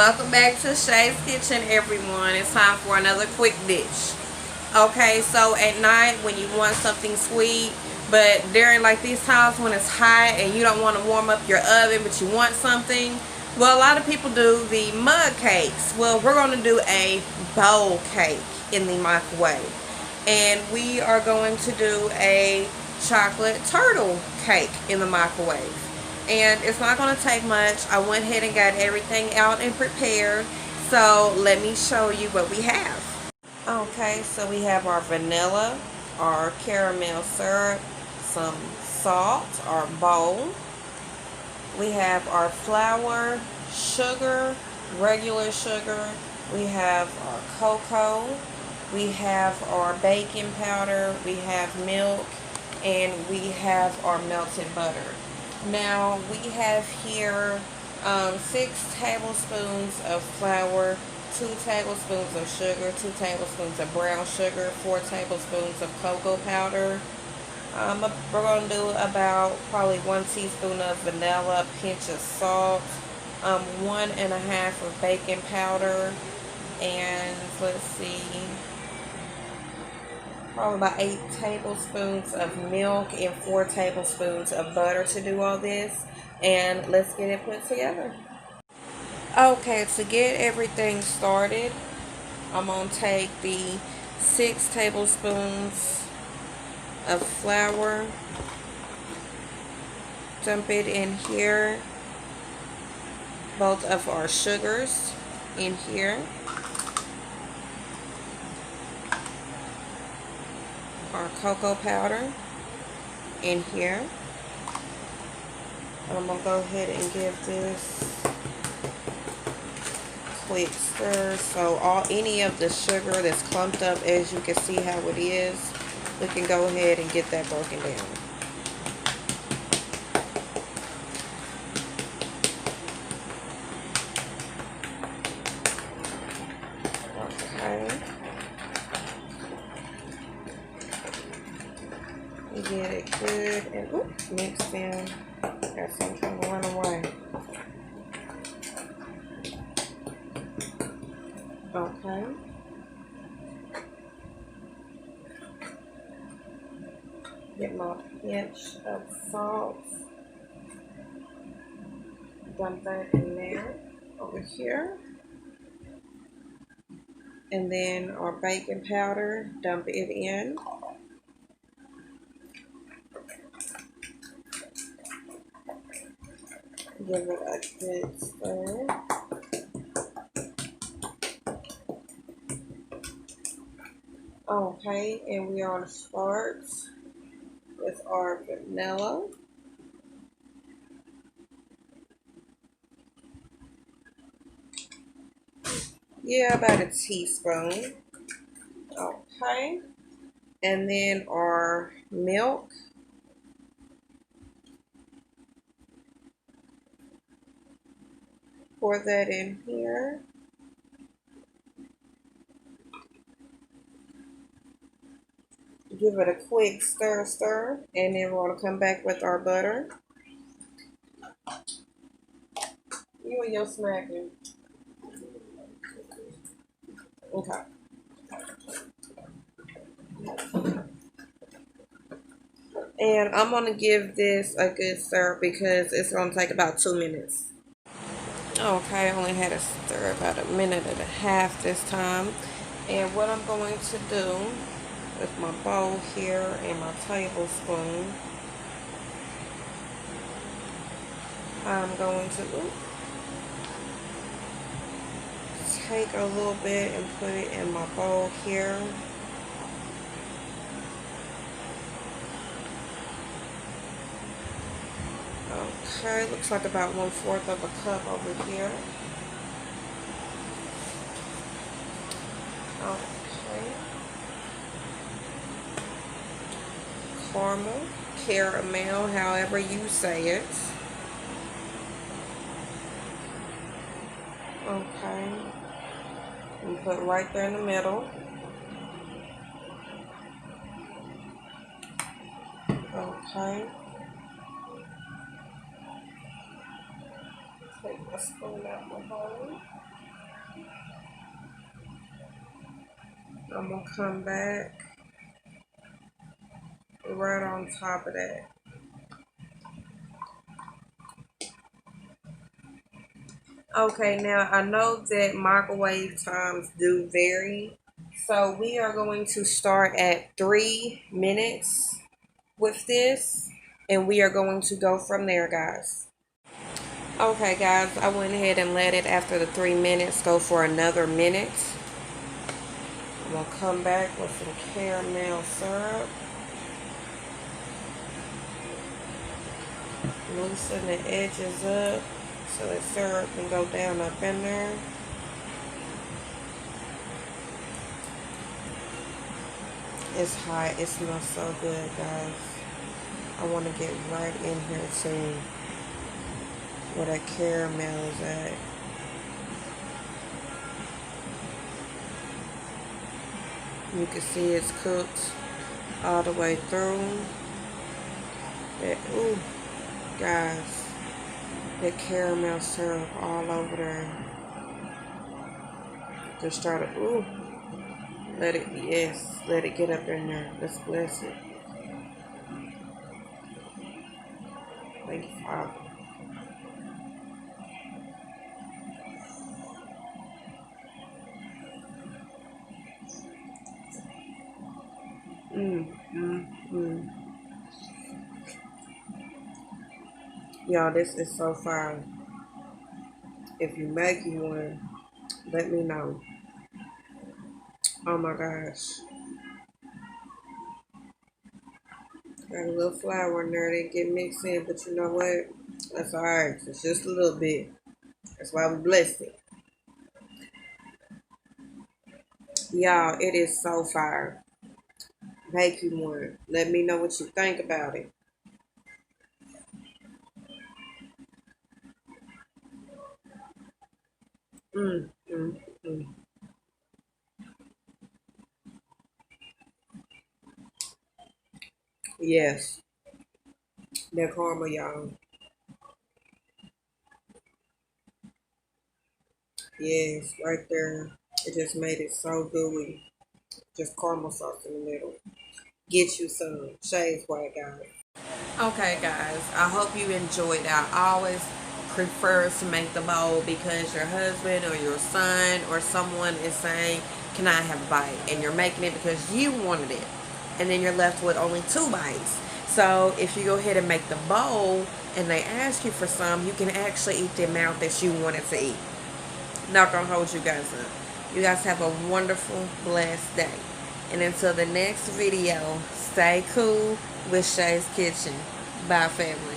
Welcome back to Shay's Kitchen, everyone. It's time for another quick dish. Okay, so at night when you want something sweet, but during like these times when it's hot and you don't want to warm up your oven, but you want something, well, a lot of people do the mug cakes. Well, we're going to do a bowl cake in the microwave. And we are going to do a chocolate turtle cake in the microwave. And it's not going to take much. I went ahead and got everything out and prepared. So let me show you what we have. Okay, so we have our vanilla, our caramel syrup, some salt, our bowl. We have our flour, sugar, regular sugar. We have our cocoa. We have our baking powder. We have milk. And we have our melted butter. Now we have here 6 tablespoons of flour, 2 tablespoons of sugar, 2 tablespoons of brown sugar, 4 tablespoons of cocoa powder. We're going to do about probably 1 teaspoon of vanilla, a pinch of salt, 1.5 of baking powder, and let's see, probably about 8 tablespoons of milk and 4 tablespoons of butter to do all this. And let's get it put together. Okay, to get everything started, I'm going to take the 6 tablespoons of flour, dump it in here, both of our sugars in here, our cocoa powder in here. And I'm going to go ahead and give this quick stir. So any of the sugar that's clumped up, as you can see how it is, we can go ahead and get that broken down. Okay. Get it good and mixed in. Got some trying to run away. Okay. Get my pinch of salt. Dump that in there over here. And then our baking powder, dump it in. Give it a good stir. Okay, and we are going to start with our vanilla. Yeah, about a teaspoon. Okay, and then our milk. Pour that in here. Give it a quick stir, and then we're going to come back with our butter. You and your smacking. Okay. And I'm going to give this a good stir because it's going to take about 2 minutes. Okay, I only had to stir about 1.5 minutes this time. And what I'm going to do with my bowl here and my tablespoon, I'm going to take a little bit and put it in my bowl here. Okay, looks like about 1/4 of a cup over here. Okay. Caramel, however you say it. Okay. And put it right there in the middle. Okay. Take my spoon out my bowl. I'm gonna come back right on top of that. Okay, now I know that microwave times do vary. So we are going to start at 3 minutes with this, and we are going to go from there, guys. Okay, guys, I went ahead and let it after the 3 minutes go for another minute. I'm going to come back with some caramel syrup. Loosen the edges up so the syrup can go down up in there. It's hot. It smells so good, guys. I want to get right in here too, where that caramel is at. You can see it's cooked all the way through. Ooh, guys, that caramel syrup all over there. Just try to, ooh, let it, yes, let it get up in there. Let's bless it. Thank you, Father. Y'all, this is so fire. If you make you one, let me know. Oh my gosh. Got a little flour in there. Didn't get mixed in, but you know what? That's alright. It's just a little bit. That's why we blessed it. Y'all, it is so fire. Make you one. Let me know what you think about it. Mm, mm, mm. Yes. That caramel, y'all. Yes, right there. It just made it so gooey. Just caramel sauce in the middle. Get you some Shay's White, guys. Okay, guys. I hope you enjoyed that. I always prefer to make the bowl because your husband or your son or someone is saying, "Can I have a bite?" And you're making it because you wanted it. And then you're left with only 2 bites. So if you go ahead and make the bowl and they ask you for some, you can actually eat the amount that you wanted to eat. Not gonna hold you guys up. You guys have a wonderful, blessed day. And until the next video, stay cool with Shay's Kitchen. Bye, family.